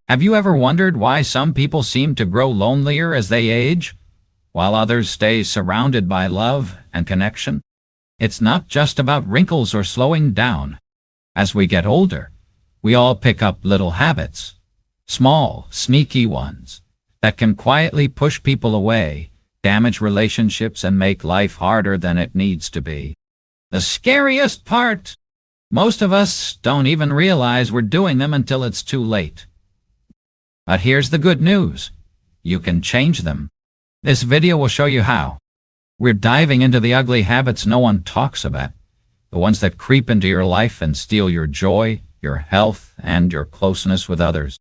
Have you ever wondered why some people seem to grow lonelier as they age, while others stay surrounded by love and connection? It's not just about wrinkles or slowing down. As we get older, we all pick up little habits, small, sneaky ones, that can quietly push people away, damage relationships, and make life harder than it needs to be. The scariest part, most of us don't even realize we're doing them until it's too late. But here's the good news. You can change them. This video will show you how. We're diving into the ugly habits no one talks about, the ones that creep into your life and steal your joy, your health, and your closeness with others.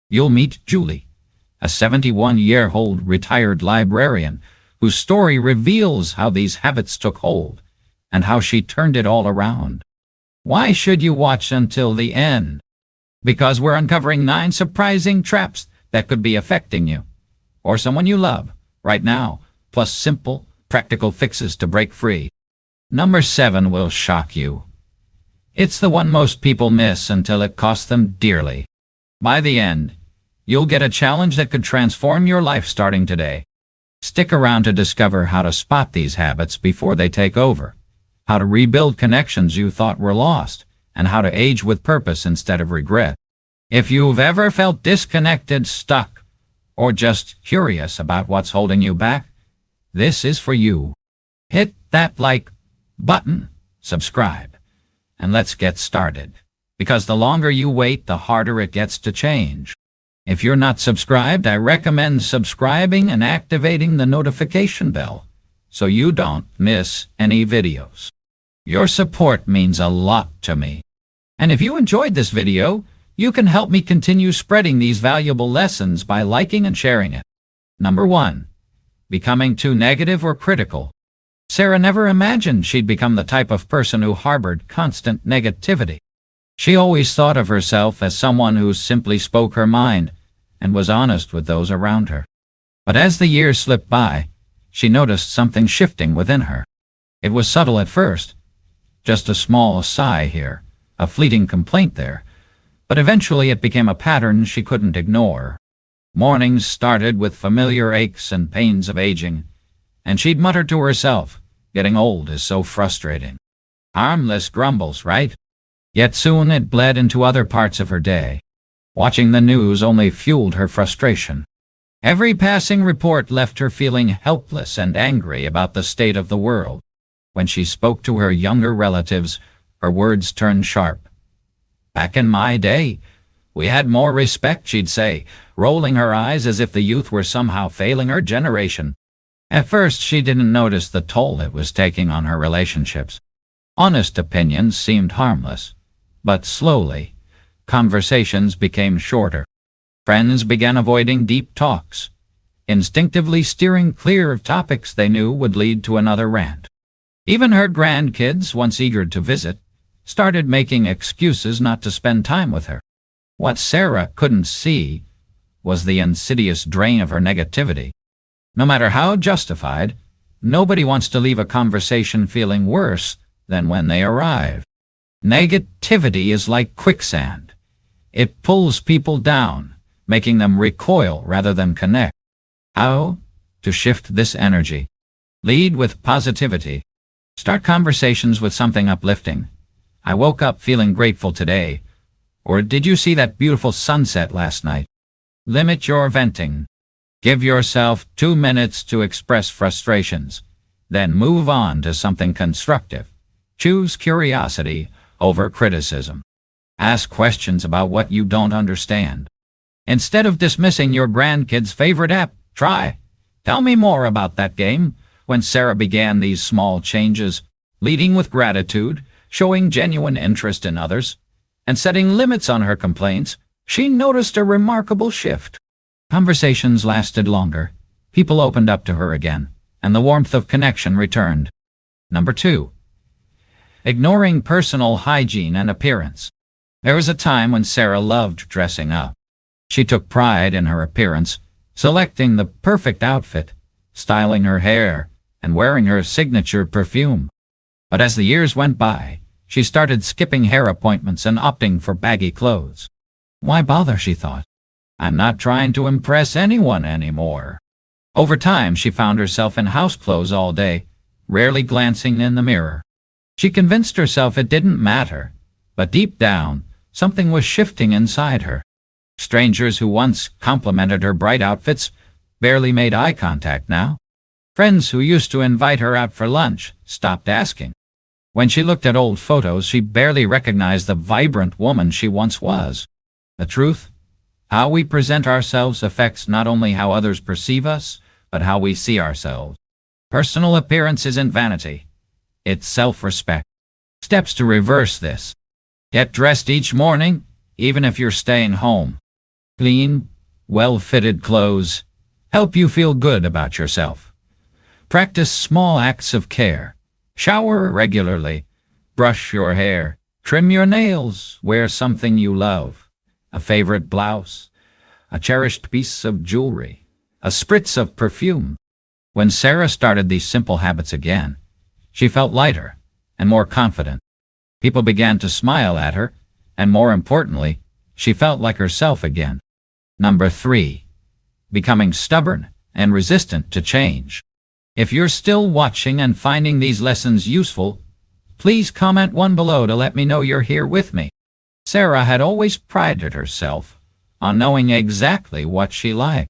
You'll meet Julie, a 71-year-old retired librarian whose story reveals how these habits took hold and how she turned it all around. Why should you watch until the end? Because we're uncovering 9 surprising traps that could be affecting you or someone you love right now, plus simple, practical fixes to break free. Number 7 will shock you. It's the one most people miss until it costs them dearly. By the end, you'll get a challenge that could transform your life starting today. Stick around to discover how to spot these habits before they take over, how to rebuild connections you thought were lost, and how to age with purpose instead of regret. If you've ever felt disconnected, stuck, or just curious about what's holding you back, this is for you. Hit that like button, subscribe, and let's get started. Because the longer you wait, the harder it gets to change. If you're not subscribed, I recommend subscribing and activating the notification bell so you don't miss any videos. Your support means a lot to me. And if you enjoyed this video, you can help me continue spreading these valuable lessons by liking and sharing it. Number 1. Becoming too negative or critical. Sarah never imagined she'd become the type of person who harbored constant negativity. She always thought of herself as someone who simply spoke her mind and was honest with those around her. But as the years slipped by, she noticed something shifting within her. It was subtle at first, just a small sigh here, a fleeting complaint there, but eventually it became a pattern she couldn't ignore. Mornings started with familiar aches and pains of aging, and she'd mutter to herself, "Getting old is so frustrating." Harmless grumbles, right? Yet soon it bled into other parts of her day. Watching the news only fueled her frustration. Every passing report left her feeling helpless and angry about the state of the world. When she spoke to her younger relatives, her words turned sharp. "Back in my day, we had more respect," she'd say, rolling her eyes as if the youth were somehow failing her generation. At first, she didn't notice the toll it was taking on her relationships. Honest opinions seemed harmless, but slowly, conversations became shorter. Friends began avoiding deep talks, instinctively steering clear of topics they knew would lead to another rant. Even her grandkids, once eager to visit, started making excuses not to spend time with her. What Sarah couldn't see was the insidious drain of her negativity. No matter how justified, nobody wants to leave a conversation feeling worse than when they arrive. Negativity is like quicksand. It pulls people down, making them recoil rather than connect. How to shift this energy? Lead with positivity. Start conversations with something uplifting. "I woke up feeling grateful today," or "Did you see that beautiful sunset last night?" Limit your venting. Give yourself 2 minutes to express frustrations, then move on to something constructive. Choose curiosity over criticism. Ask questions about what you don't understand. Instead of dismissing your grandkids' favorite app, try, "Tell me more about that game." When Sarah began these small changes, leading with gratitude, showing genuine interest in others, and setting limits on her complaints, she noticed a remarkable shift. Conversations lasted longer, people opened up to her again, and the warmth of connection returned. Number 2. Ignoring personal hygiene and appearance. There was a time when Sarah loved dressing up. She took pride in her appearance, selecting the perfect outfit, styling her hair, and wearing her signature perfume. But as the years went by, she started skipping hair appointments and opting for baggy clothes. Why bother, she thought. I'm not trying to impress anyone anymore. Over time, she found herself in house clothes all day, rarely glancing in the mirror. She convinced herself it didn't matter, but deep down, something was shifting inside her. Strangers who once complimented her bright outfits barely made eye contact now. Friends who used to invite her out for lunch stopped asking. When she looked at old photos, she barely recognized the vibrant woman she once was. The truth? How we present ourselves affects not only how others perceive us, but how we see ourselves. Personal appearance isn't vanity. It's self-respect. Steps to reverse this. Get dressed each morning, even if you're staying home. Clean, well-fitted clothes help you feel good about yourself. Practice small acts of care. Shower regularly. Brush your hair. Trim your nails. Wear something you love. A favorite blouse. A cherished piece of jewelry. A spritz of perfume. When Sarah started these simple habits again, she felt lighter and more confident. People began to smile at her, and more importantly, she felt like herself again. Number 3. Becoming stubborn and resistant to change. If you're still watching and finding these lessons useful, please comment 1 below to let me know you're here with me. Sarah had always prided herself on knowing exactly what she liked.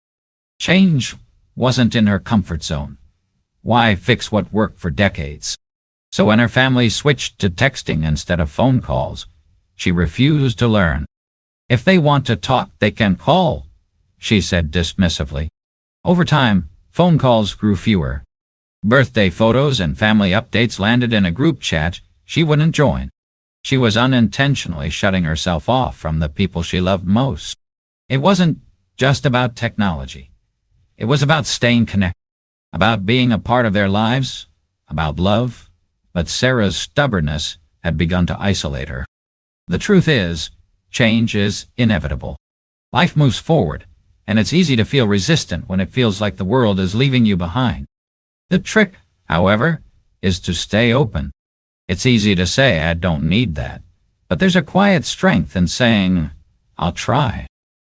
Change wasn't in her comfort zone. Why fix what worked for decades? So when her family switched to texting instead of phone calls, she refused to learn. If they want to talk, they can call, she said dismissively. Over time, phone calls grew fewer. Birthday photos and family updates landed in a group chat she wouldn't join. She was unintentionally shutting herself off from the people she loved most. It wasn't just about technology. It was about staying connected, about being a part of their lives, about love. But Sarah's stubbornness had begun to isolate her. The truth is, change is inevitable. Life moves forward, and it's easy to feel resistant when it feels like the world is leaving you behind. The trick, however, is to stay open. It's easy to say, I don't need that. But there's a quiet strength in saying, I'll try.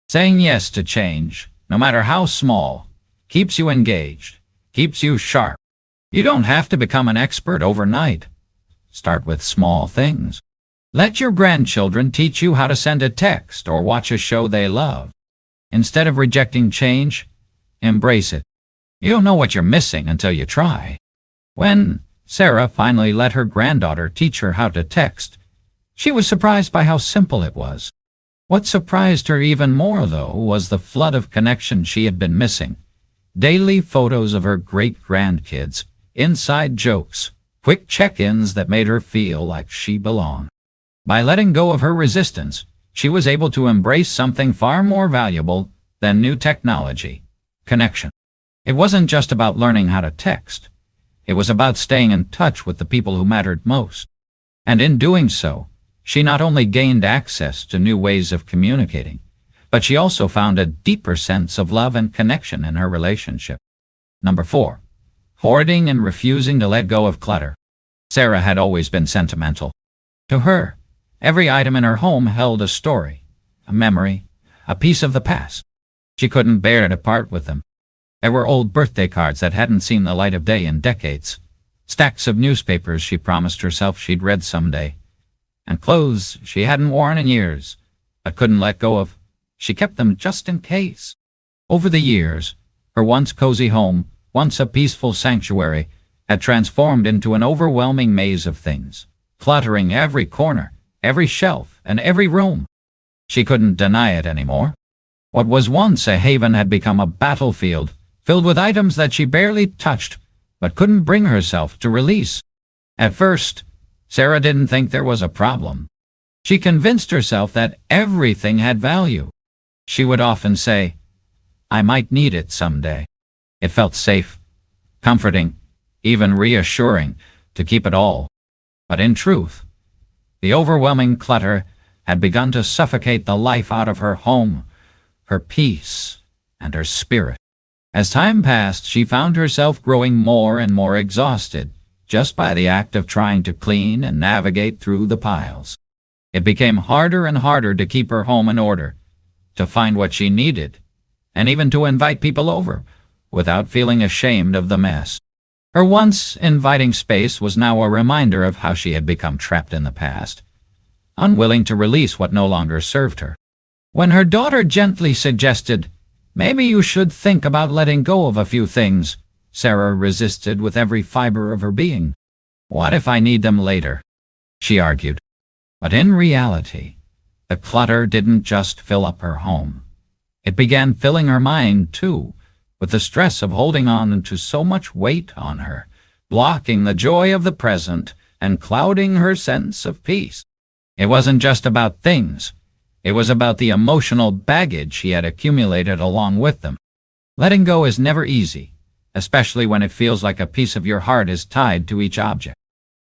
Saying yes to change, no matter how small, keeps you engaged, keeps you sharp. You don't have to become an expert overnight. Start with small things. Let your grandchildren teach you how to send a text or watch a show they love. Instead of rejecting change, embrace it. You don't know what you're missing until you try. When Sarah finally let her granddaughter teach her how to text, she was surprised by how simple it was. What surprised her even more, though, was the flood of connection she had been missing. Daily photos of her great-grandkids, inside jokes, quick check-ins that made her feel like she belonged. By letting go of her resistance, she was able to embrace something far more valuable than new technology: connection. It wasn't just about learning how to text. It was about staying in touch with the people who mattered most. And in doing so, she not only gained access to new ways of communicating, but she also found a deeper sense of love and connection in her relationship. Number 4. Hoarding and refusing to let go of clutter. Sarah had always been sentimental. To her, every item in her home held a story, a memory, a piece of the past. She couldn't bear to part with them. There were old birthday cards that hadn't seen the light of day in decades, stacks of newspapers she promised herself she'd read someday, and clothes she hadn't worn in years, but couldn't let go of. She kept them just in case. Over the years, her once cozy home, once a peaceful sanctuary, had transformed into an overwhelming maze of things, cluttering every corner, every shelf, and every room. She couldn't deny it anymore. What was once a haven had become a battlefield, filled with items that she barely touched, but couldn't bring herself to release. At first, Sarah didn't think there was a problem. She convinced herself that everything had value. She would often say, I might need it someday. It felt safe, comforting, even reassuring to keep it all. But in truth, the overwhelming clutter had begun to suffocate the life out of her home, her peace, and her spirit. As time passed, she found herself growing more and more exhausted just by the act of trying to clean and navigate through the piles. It became harder and harder to keep her home in order, to find what she needed, and even to invite people over without feeling ashamed of the mess. Her once inviting space was now a reminder of how she had become trapped in the past, unwilling to release what no longer served her. When her daughter gently suggested, "Maybe you should think about letting go of a few things," Sarah resisted with every fiber of her being. "What if I need them later?" she argued. But in reality, the clutter didn't just fill up her home. It began filling her mind, too, with the stress of holding on to so much weight on her, blocking the joy of the present and clouding her sense of peace. It wasn't just about things. It was about the emotional baggage she had accumulated along with them. Letting go is never easy, especially when it feels like a piece of your heart is tied to each object.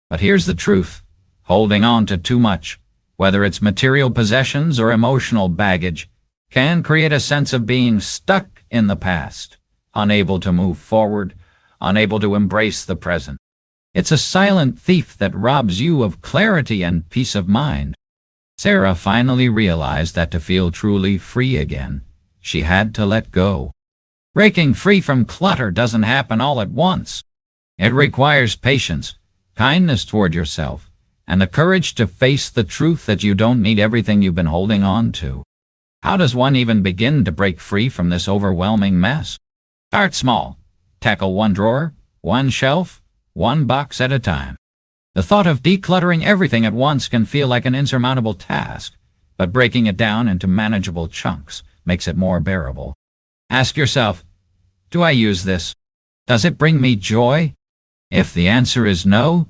But here's the truth. Holding on to too much, whether it's material possessions or emotional baggage, can create a sense of being stuck in the past, unable to move forward, unable to embrace the present. It's a silent thief that robs you of clarity and peace of mind. Sarah finally realized that to feel truly free again, she had to let go. Breaking free from clutter doesn't happen all at once. It requires patience, kindness toward yourself, and the courage to face the truth that you don't need everything you've been holding on to. How does one even begin to break free from this overwhelming mess? Start small. Tackle one drawer, one shelf, one box at a time. The thought of decluttering everything at once can feel like an insurmountable task, but breaking it down into manageable chunks makes it more bearable. Ask yourself, do I use this? Does it bring me joy? If the answer is no,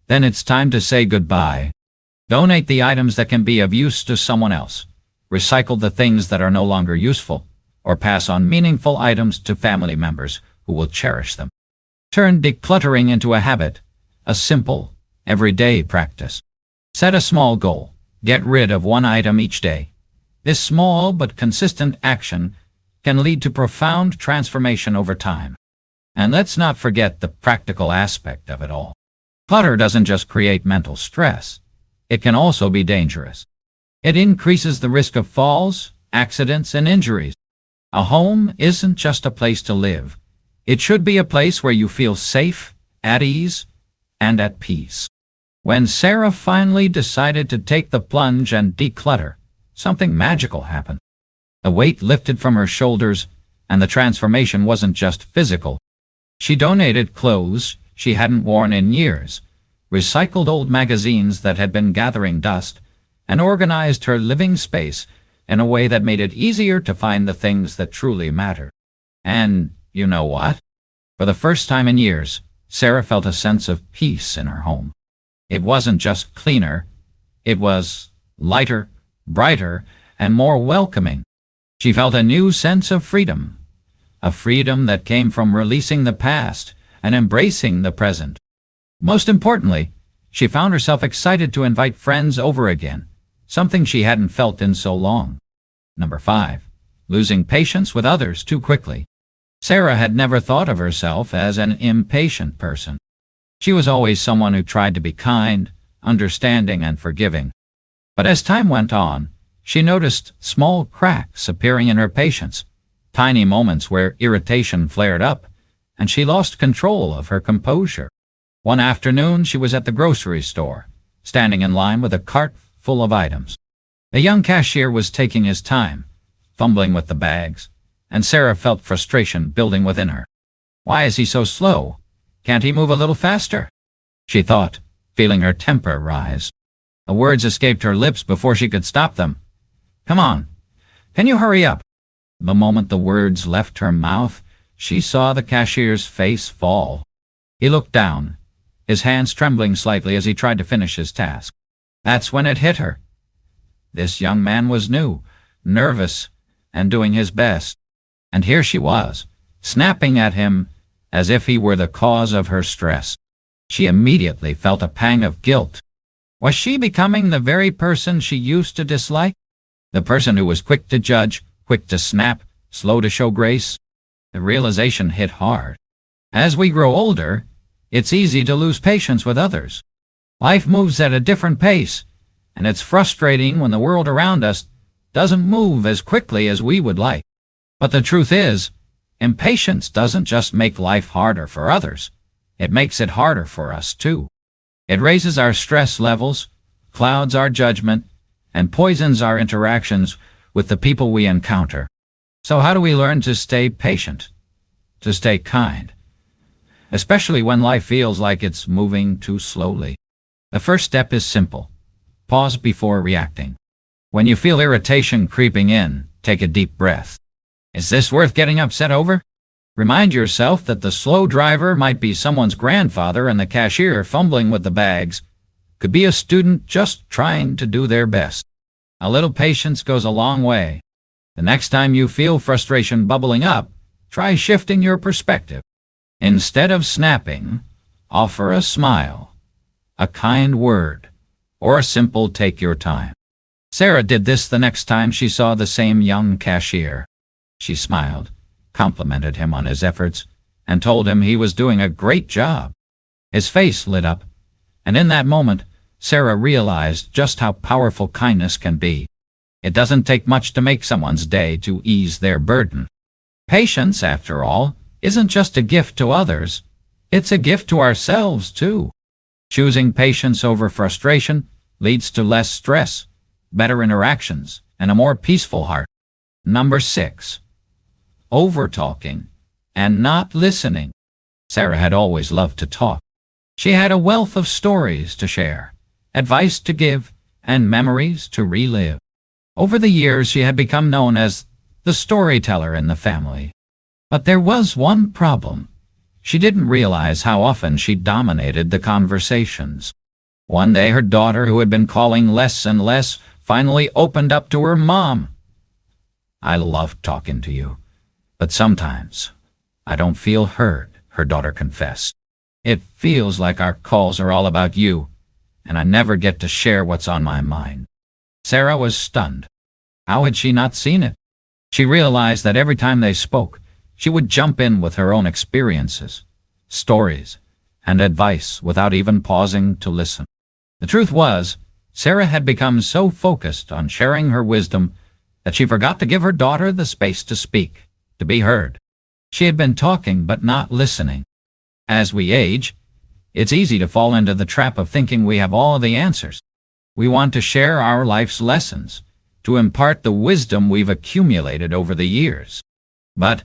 then it's time to say goodbye. Donate the items that can be of use to someone else. Recycle the things that are no longer useful, or pass on meaningful items to family members who will cherish them. Turn decluttering into a habit, a simple, everyday practice. Set a small goal. Get rid of one item each day. This small but consistent action can lead to profound transformation over time. And let's not forget the practical aspect of it all. Clutter doesn't just create mental stress. It can also be dangerous. It increases the risk of falls, accidents, and injuries. A home isn't just a place to live. It should be a place where you feel safe, at ease, and at peace. When Sarah finally decided to take the plunge and declutter, something magical happened. The weight lifted from her shoulders, and the transformation wasn't just physical. She donated clothes she hadn't worn in years, recycled old magazines that had been gathering dust, and organized her living space in a way that made it easier to find the things that truly matter. And you know what? For the first time in years, Sarah felt a sense of peace in her home. It wasn't just cleaner, it was lighter, brighter, and more welcoming. She felt a new sense of freedom, a freedom that came from releasing the past and embracing the present. Most importantly, she found herself excited to invite friends over again, something she hadn't felt in so long. Number 5. Losing patience with others too quickly. Sarah had never thought of herself as an impatient person. She was always someone who tried to be kind, understanding, and forgiving. But as time went on, she noticed small cracks appearing in her patience, tiny moments where irritation flared up, and she lost control of her composure. One afternoon, she was at the grocery store, standing in line with a cart full of items. The young cashier was taking his time, fumbling with the bags, and Sarah felt frustration building within her. Why is he so slow? Can't he move a little faster? She thought, feeling her temper rise. The words escaped her lips before she could stop them. Come on, can you hurry up? The moment the words left her mouth, she saw the cashier's face fall. He looked down, his hands trembling slightly as he tried to finish his task. That's when it hit her. This young man was new, nervous, and doing his best. And here she was, snapping at him as if he were the cause of her stress. She immediately felt a pang of guilt. Was she becoming the very person she used to dislike? The person who was quick to judge, quick to snap, slow to show grace? The realization hit hard. As we grow older, it's easy to lose patience with others. Life moves at a different pace, and it's frustrating when the world around us doesn't move as quickly as we would like. But the truth is, impatience doesn't just make life harder for others. It makes it harder for us too. It raises our stress levels, clouds our judgment, and poisons our interactions with the people we encounter. So how do we learn to stay patient, to stay kind, especially when life feels like it's moving too slowly? The first step is simple. Pause before reacting. When you feel irritation creeping in, take a deep breath. Is this worth getting upset over? Remind yourself that the slow driver might be someone's grandfather and the cashier fumbling with the bags could be a student just trying to do their best. A little patience goes a long way. The next time you feel frustration bubbling up, try shifting your perspective. Instead of snapping, offer a smile, a kind word, or a simple take your time. Sarah did this the next time she saw the same young cashier. She smiled, complimented him on his efforts, and told him he was doing a great job. His face lit up, and in that moment, Sarah realized just how powerful kindness can be. It doesn't take much to make someone's day to ease their burden. Patience, after all, isn't just a gift to others. It's a gift to ourselves, too. Choosing patience over frustration leads to less stress, better interactions, and a more peaceful heart. Number 6. Over-talking and not listening. Sarah had always loved to talk. She had a wealth of stories to share, advice to give, and memories to relive. Over the years, she had become known as the storyteller in the family. But there was one problem. She didn't realize how often she dominated the conversations. One day, her daughter, who had been calling less and less, finally opened up to her mom. "I love talking to you, but sometimes I don't feel heard," her daughter confessed. "It feels like our calls are all about you, and I never get to share what's on my mind." Sarah was stunned. How had she not seen it? She realized that every time they spoke, she would jump in with her own experiences, stories, and advice without even pausing to listen. The truth was, Sarah had become so focused on sharing her wisdom that she forgot to give her daughter the space to speak, to be heard. She had been talking but not listening. As we age, it's easy to fall into the trap of thinking we have all the answers. We want to share our life's lessons, to impart the wisdom we've accumulated over the years. But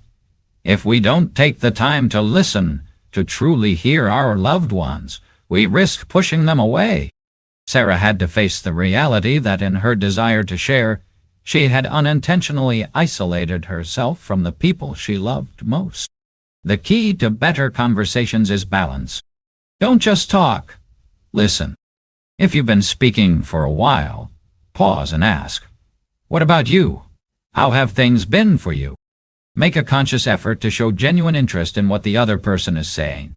if we don't take the time to listen, to truly hear our loved ones, we risk pushing them away. Sarah had to face the reality that in her desire to share, she had unintentionally isolated herself from the people she loved most. The key to better conversations is balance. Don't just talk. Listen. If you've been speaking for a while, pause and ask, "What about you? How have things been for you?" Make a conscious effort to show genuine interest in what the other person is saying.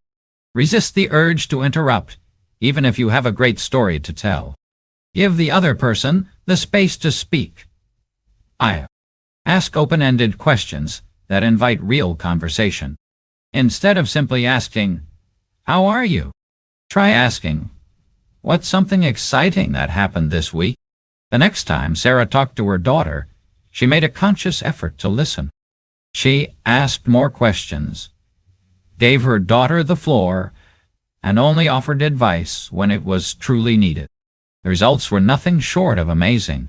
Resist the urge to interrupt, even if you have a great story to tell. Give the other person the space to speak. Ask open-ended questions that invite real conversation. Instead of simply asking, "How are you?" try asking, "What's something exciting that happened this week?" The next time Sarah talked to her daughter, she made a conscious effort to listen. She asked more questions, gave her daughter the floor, and only offered advice when it was truly needed. The results were nothing short of amazing.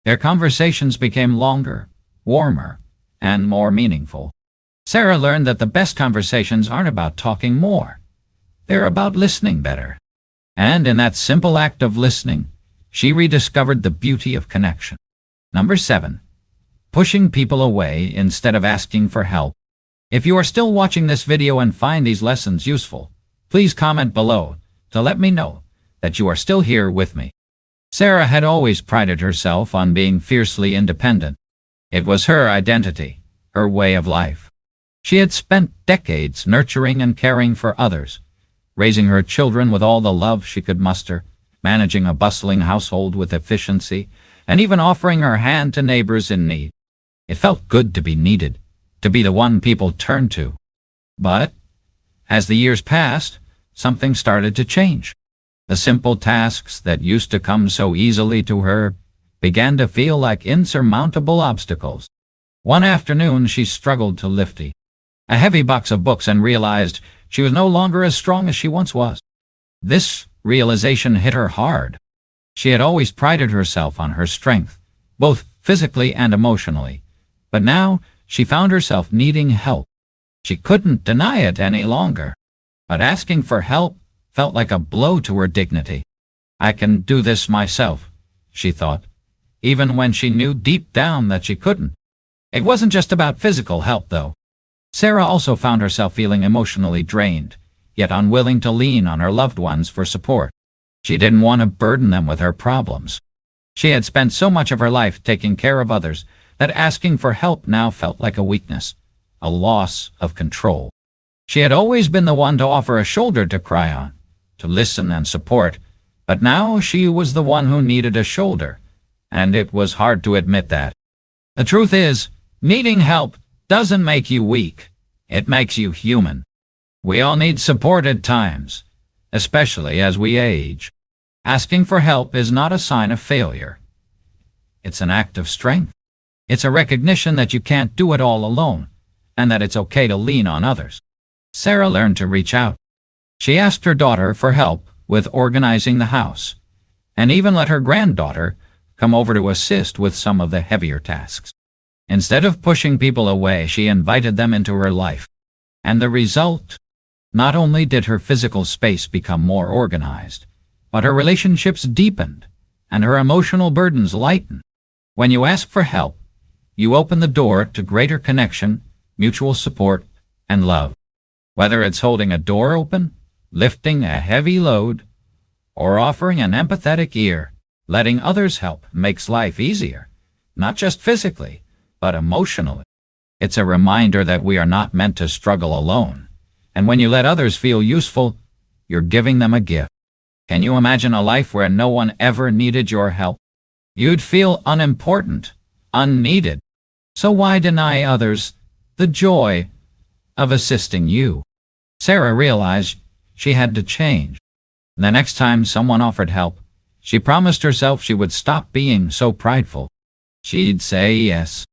Their conversations became longer, warmer, and more meaningful. Sarah learned that the best conversations aren't about talking more. They're about listening better. And in that simple act of listening, she rediscovered the beauty of connection. Number 7. Pushing people away instead of asking for help. If you are still watching this video and find these lessons useful, please comment below to let me know that you are still here with me. Sarah had always prided herself on being fiercely independent. It was her identity, her way of life. She had spent decades nurturing and caring for others, raising her children with all the love she could muster, managing a bustling household with efficiency, and even offering her hand to neighbors in need. It felt good to be needed, to be the one people turned to. But as the years passed, something started to change. The simple tasks that used to come so easily to her began to feel like insurmountable obstacles. One afternoon she struggled to lift a heavy box of books and realized she was no longer as strong as she once was. This realization hit her hard. She had always prided herself on her strength, both physically and emotionally, but now she found herself needing help. She couldn't deny it any longer, but asking for help felt like a blow to her dignity. "I can do this myself," she thought, even when she knew deep down that she couldn't. It wasn't just about physical help, though. Sarah also found herself feeling emotionally drained, yet unwilling to lean on her loved ones for support. She didn't want to burden them with her problems. She had spent so much of her life taking care of others that asking for help now felt like a weakness, a loss of control. She had always been the one to offer a shoulder to cry on, to listen and support, but now she was the one who needed a shoulder, and it was hard to admit that. The truth is, needing help doesn't make you weak. It makes you human. We all need support at times, especially as we age. Asking for help is not a sign of failure. It's an act of strength. It's a recognition that you can't do it all alone, and that it's okay to lean on others. Sarah learned to reach out. She asked her daughter for help with organizing the house, and even let her granddaughter come over to assist with some of the heavier tasks. Instead of pushing people away, she invited them into her life. And the result? Not only did her physical space become more organized, but her relationships deepened, and her emotional burdens lightened. When you ask for help, you open the door to greater connection, mutual support, and love. Whether it's holding a door open, lifting a heavy load, or offering an empathetic ear, letting others help makes life easier, not just physically, but emotionally. It's a reminder that we are not meant to struggle alone, and when you let others feel useful, you're giving them a gift. Can you imagine a life where no one ever needed your help? You'd feel unimportant, unneeded. So why deny others the joy of assisting you? Sarah realized she had to change. The next time someone offered help, she promised herself she would stop being so prideful. She'd say yes.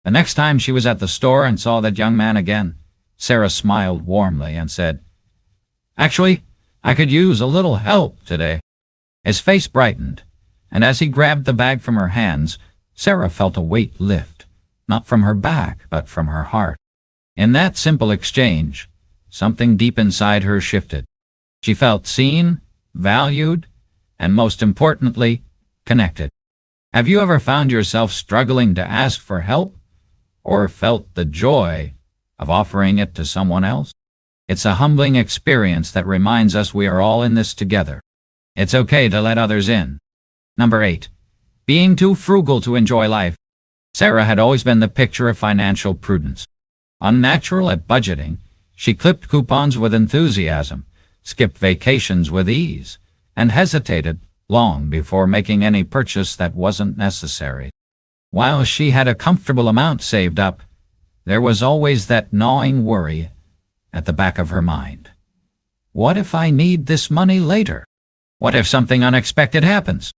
The next time she was at the store and saw that young man again, Sarah smiled warmly and said, "Actually, I could use a little help today." His face brightened, and as he grabbed the bag from her hands, Sarah felt a weight lift, not from her back, but from her heart. In that simple exchange, something deep inside her shifted. She felt seen, valued, and most importantly, connected. Have you ever found yourself struggling to ask for help, or felt the joy of offering it to someone else? It's a humbling experience that reminds us we are all in this together. It's okay to let others in. Number 8. Being too frugal to enjoy life. Sarah had always been the picture of financial prudence. Unnatural at budgeting, she clipped coupons with enthusiasm, skipped vacations with ease, and hesitated long before making any purchase that wasn't necessary. While she had a comfortable amount saved up, there was always that gnawing worry at the back of her mind. What if I need this money later? What if something unexpected happens?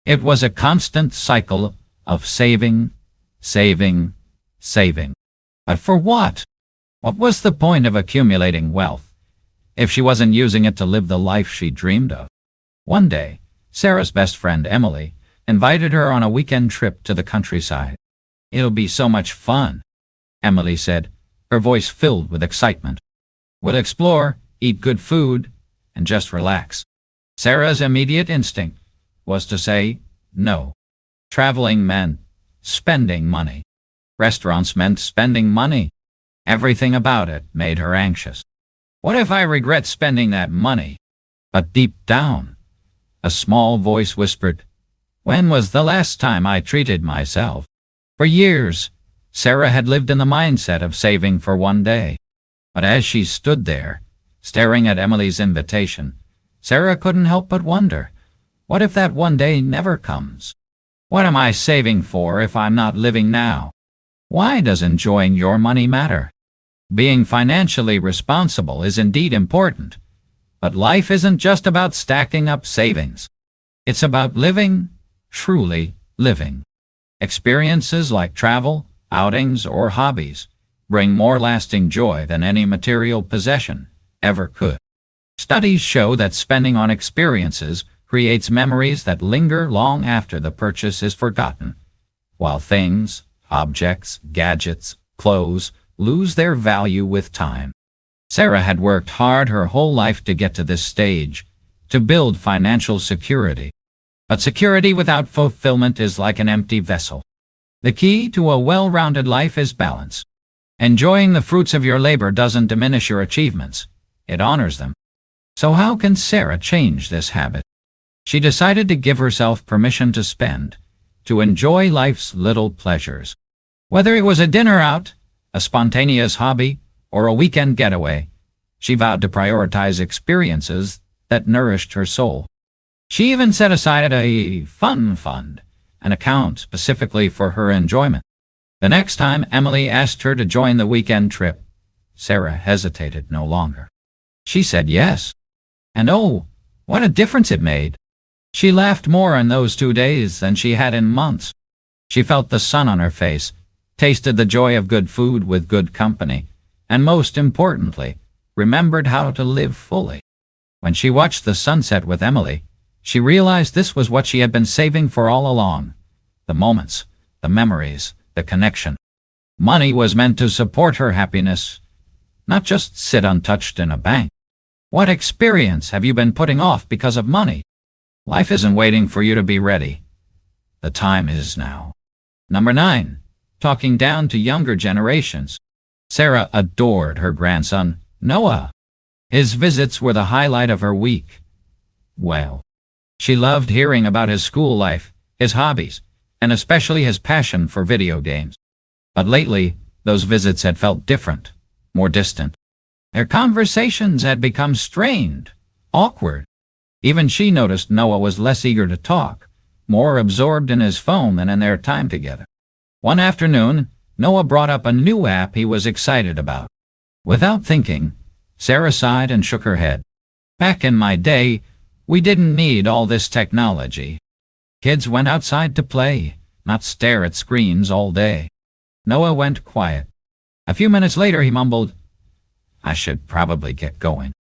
It was a constant cycle of saving, saving, saving. But for what? What was the point of accumulating wealth if she wasn't using it to live the life she dreamed of? One day, Sarah's best friend, Emily, invited her on a weekend trip to the countryside. "It'll be so much fun," Emily said, her voice filled with excitement. "We'll explore, eat good food, and just relax." Sarah's immediate instinct was to say no. Traveling meant spending money. Restaurants meant spending money. Everything about it made her anxious. What if I regret spending that money? But deep down, a small voice whispered, "When was the last time I treated myself?" For years, Sarah had lived in the mindset of saving for one day. But as she stood there, staring at Emily's invitation, Sarah couldn't help but wonder, what if that one day never comes? What am I saving for if I'm not living now? Why does enjoying your money matter? Being financially responsible is indeed important, but life isn't just about stacking up savings. It's about living truly living. Experiences like travel, outings, or hobbies bring more lasting joy than any material possession ever could. Studies show that spending on experiences creates memories that linger long after the purchase is forgotten, while things, objects, gadgets, clothes lose their value with time. Sarah had worked hard her whole life to get to this stage, to build financial security. But security without fulfillment is like an empty vessel. The key to a well-rounded life is balance. Enjoying the fruits of your labor doesn't diminish your achievements. It honors them. So how can Sarah change this habit? She decided to give herself permission to spend, to enjoy life's little pleasures. Whether it was a dinner out, a spontaneous hobby, or a weekend getaway, she vowed to prioritize experiences that nourished her soul. She even set aside a fun fund, an account specifically for her enjoyment. The next time Emily asked her to join the weekend trip, Sarah hesitated no longer. She said yes. And oh, what a difference it made. She laughed more in those 2 days than she had in months. She felt the sun on her face, tasted the joy of good food with good company, and most importantly, remembered how to live fully. When she watched the sunset with Emily, she realized this was what she had been saving for all along. The moments, the memories, the connection. Money was meant to support her happiness, not just sit untouched in a bank. What experience have you been putting off because of money? Life isn't waiting for you to be ready. The time is now. Number 9. Talking down to younger generations. Sarah adored her grandson, Noah. His visits were the highlight of her week. Well, she loved hearing about his school life, his hobbies, and especially his passion for video games. But lately, those visits had felt different, more distant. Their conversations had become strained, awkward. Even she noticed Noah was less eager to talk, more absorbed in his phone than in their time together. One afternoon, Noah brought up a new app he was excited about. Without thinking, Sarah sighed and shook her head. Back in my day, we didn't need all this technology. Kids went outside to play, not stare at screens all day. Noah went quiet. A few minutes later he mumbled, I should probably get going.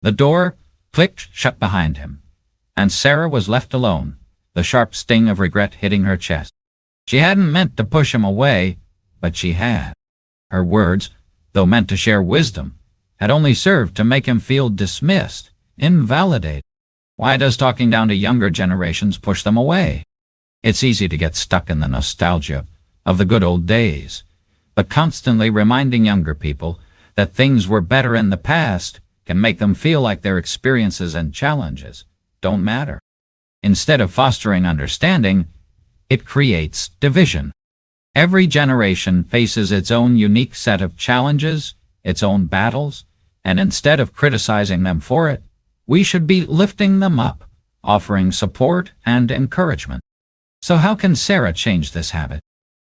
The door clicked shut behind him, and Sarah was left alone, the sharp sting of regret hitting her chest. She hadn't meant to push him away, but she had. Her words, though meant to share wisdom, had only served to make him feel dismissed, invalidated. Why does talking down to younger generations push them away? It's easy to get stuck in the nostalgia of the good old days, but constantly reminding younger people that things were better in the past can make them feel like their experiences and challenges don't matter. Instead of fostering understanding, it creates division. Every generation faces its own unique set of challenges, its own battles, and instead of criticizing them for it, we should be lifting them up, offering support and encouragement. So how can Sarah change this habit?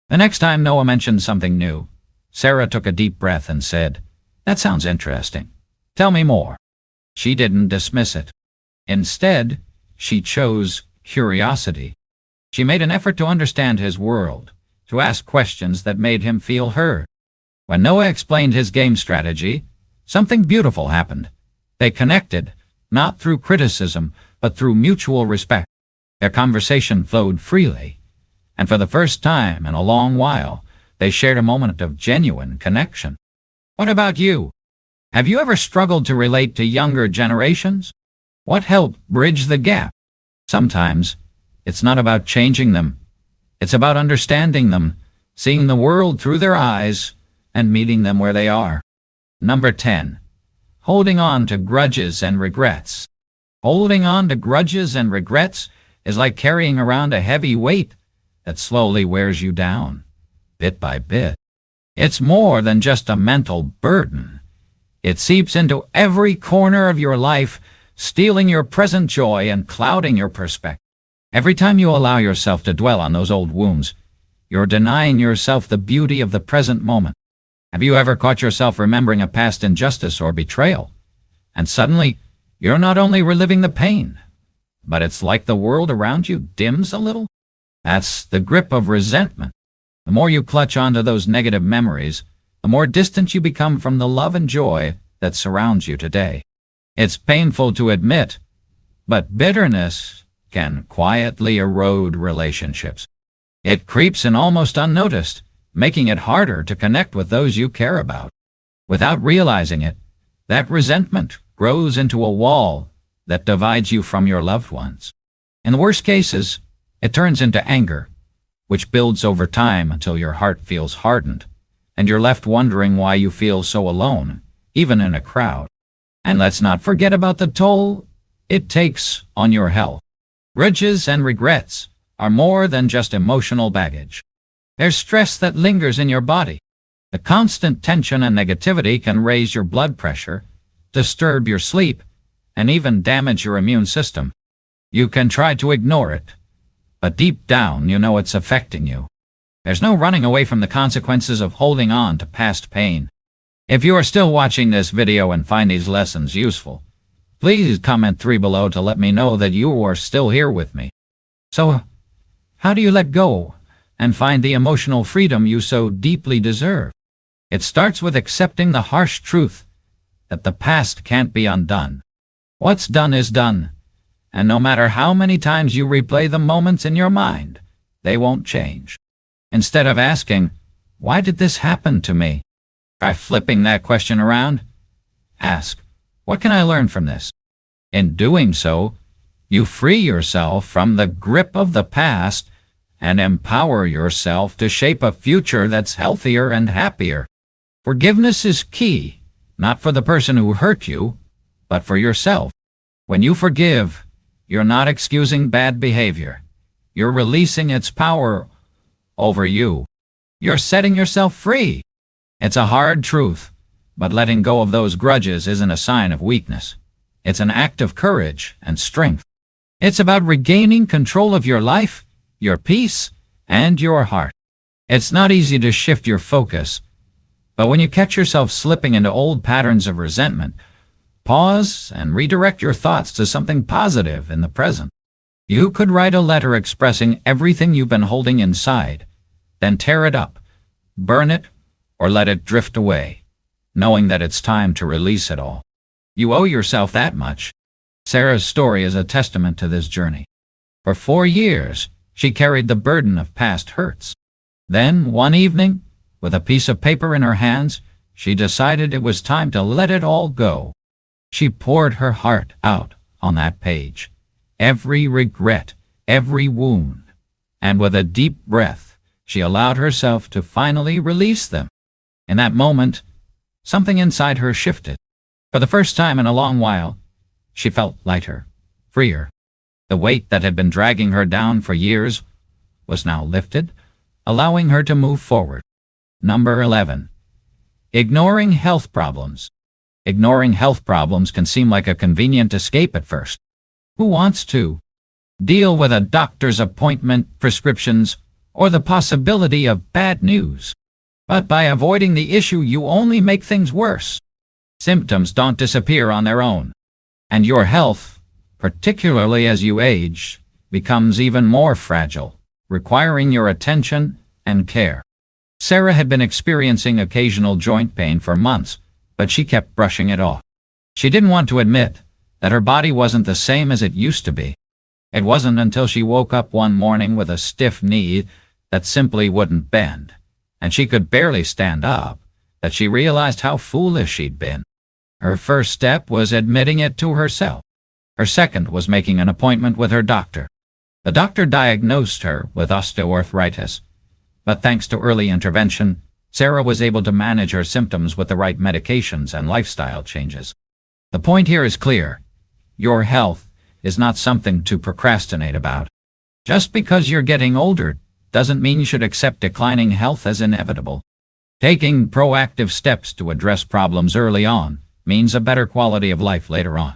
The next time Noah mentioned something new, Sarah took a deep breath and said, That sounds interesting. Tell me more. She didn't dismiss it. Instead, she chose curiosity. She made an effort to understand his world, to ask questions that made him feel heard. When Noah explained his game strategy, something beautiful happened. They connected, not through criticism, but through mutual respect. Their conversation flowed freely, and for the first time in a long while, they shared a moment of genuine connection. What about you? Have you ever struggled to relate to younger generations? What helped bridge the gap? Sometimes, it's not about changing them. It's about understanding them, seeing the world through their eyes, and meeting them where they are. Number 10. Holding on to grudges and regrets. Holding on to grudges and regrets is like carrying around a heavy weight that slowly wears you down, bit by bit. It's more than just a mental burden. It seeps into every corner of your life, stealing your present joy and clouding your perspective. Every time you allow yourself to dwell on those old wounds, you're denying yourself the beauty of the present moment. Have you ever caught yourself remembering a past injustice or betrayal? And suddenly, you're not only reliving the pain, but it's like the world around you dims a little? That's the grip of resentment. The more you clutch onto those negative memories, the more distant you become from the love and joy that surrounds you today. It's painful to admit, but bitterness can quietly erode relationships. It creeps in almost unnoticed, making it harder to connect with those you care about. Without realizing it, that resentment grows into a wall that divides you from your loved ones. In the worst cases, it turns into anger, which builds over time until your heart feels hardened, and you're left wondering why you feel so alone, even in a crowd. And let's not forget about the toll it takes on your health. Grudges and regrets are more than just emotional baggage. There's stress that lingers in your body. The constant tension and negativity can raise your blood pressure, disturb your sleep, and even damage your immune system. You can try to ignore it, but deep down you know it's affecting you. There's no running away from the consequences of holding on to past pain. If you are still watching this video and find these lessons useful, please comment 3 below to let me know that you are still here with me. So, how do you let go and find the emotional freedom you so deeply deserve? It starts with accepting the harsh truth that the past can't be undone. What's done is done, and no matter how many times you replay the moments in your mind, they won't change. Instead of asking, "Why did this happen to me?" try flipping that question around. Ask, "What can I learn from this?" In doing so, you free yourself from the grip of the past and empower yourself to shape a future that's healthier and happier. Forgiveness is key, not for the person who hurt you, but for yourself. When you forgive, you're not excusing bad behavior. You're releasing its power over you. You're setting yourself free. It's a hard truth, but letting go of those grudges isn't a sign of weakness. It's an act of courage and strength. It's about regaining control of your life, your peace, and your heart. It's not easy to shift your focus, but when you catch yourself slipping into old patterns of resentment, pause and redirect your thoughts to something positive in the present. You could write a letter expressing everything you've been holding inside, then tear it up, burn it, or let it drift away, knowing that it's time to release it all. You owe yourself that much. Sarah's story is a testament to this journey. For 4 years, she carried the burden of past hurts. Then, one evening, with a piece of paper in her hands, she decided it was time to let it all go. She poured her heart out on that page, every regret, every wound, and with a deep breath, she allowed herself to finally release them. In that moment, something inside her shifted. For the first time in a long while, she felt lighter, freer. The weight that had been dragging her down for years was now lifted, allowing her to move forward. Number 11. Ignoring health problems. Ignoring health problems can seem like a convenient escape at first. Who wants to deal with a doctor's appointment, prescriptions, or the possibility of bad news? But by avoiding the issue, you only make things worse. Symptoms don't disappear on their own, and your health, particularly as you age, becomes even more fragile, requiring your attention and care. Sarah had been experiencing occasional joint pain for months, but she kept brushing it off. She didn't want to admit that her body wasn't the same as it used to be. It wasn't until she woke up one morning with a stiff knee that simply wouldn't bend, and she could barely stand up, that she realized how foolish she'd been. Her first step was admitting it to herself. Her second was making an appointment with her doctor. The doctor diagnosed her with osteoarthritis, but thanks to early intervention, Sarah was able to manage her symptoms with the right medications and lifestyle changes. The point here is clear. Your health is not something to procrastinate about. Just because you're getting older doesn't mean you should accept declining health as inevitable. Taking proactive steps to address problems early on means a better quality of life later on.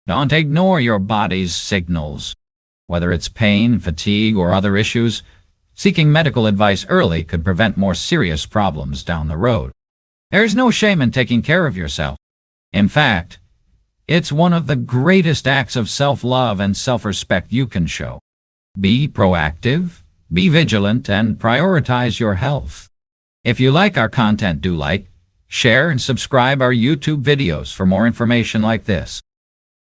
Don't ignore your body's signals. Whether it's pain, fatigue, or other issues, seeking medical advice early could prevent more serious problems down the road. There's no shame in taking care of yourself. In fact, it's one of the greatest acts of self-love and self-respect you can show. Be proactive, Be vigilant and prioritize your health. If you like our content, do like, share, and subscribe our YouTube videos for more information like this.